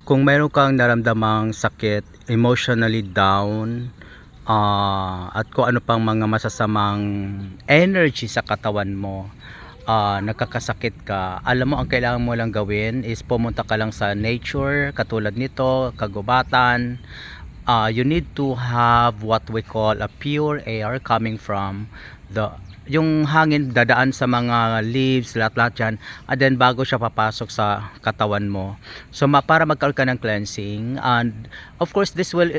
Kung meron kang naramdamang sakit, emotionally down, at kung ano pang mga masasamang energy sa katawan mo, nagkakasakit ka, alam mo ang kailangan mo lang gawin is pumunta ka lang sa nature katulad nito, kagubatan. You need to have what we call a pure air coming from yung hangin dadaan sa mga leaves, lahat-lahat yan, and then bago siya papasok sa katawan mo. So para magkaroon ka ng cleansing, and of course this will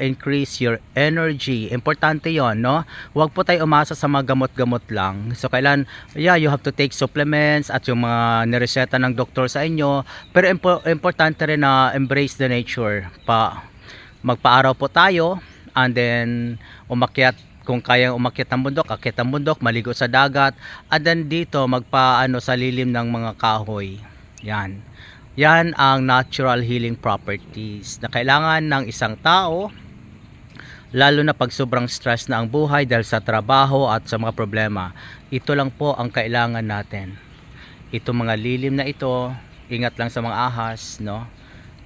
increase your energy. Importante yon, no? Huwag po tayo umasa sa mga gamot-gamot lang. So kailan, you have to take supplements at yung mga nireseta ng doktor sa inyo, pero importante rin na embrace the nature. Magpaaraw po tayo, and then umakyat, kung kaya umakyat ng bundok, akyat ng bundok, maligo sa dagat, at then dito magpaano sa lilim ng mga kahoy. Yan ang natural healing properties na kailangan ng isang tao, lalo na pag sobrang stress na ang buhay dahil sa trabaho at sa mga problema. Ito lang po ang kailangan natin. Ito mga lilim na ito, ingat lang sa mga ahas, no?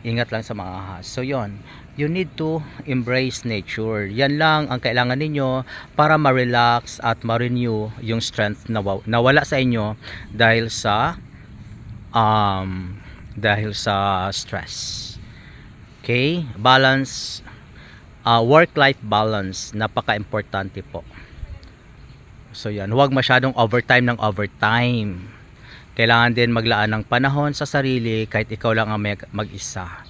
Ingat lang sa mga ahas. So yon, you need to embrace nature. Yan lang ang kailangan ninyo para ma-relax at ma-renew yung strength na nawala sa inyo dahil sa stress. Okay? Balance, work-life balance, napaka-importante po. So yan, huwag masyadong overtime. Kailangan din maglaan ng panahon sa sarili kahit ikaw lang ang mag-isa.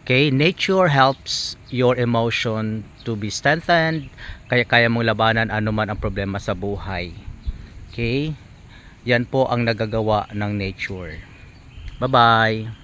Okay, nature helps your emotion to be strengthened, kaya mong labanan anuman ang problema sa buhay. Okay, yan po ang nagagawa ng nature. Bye-bye.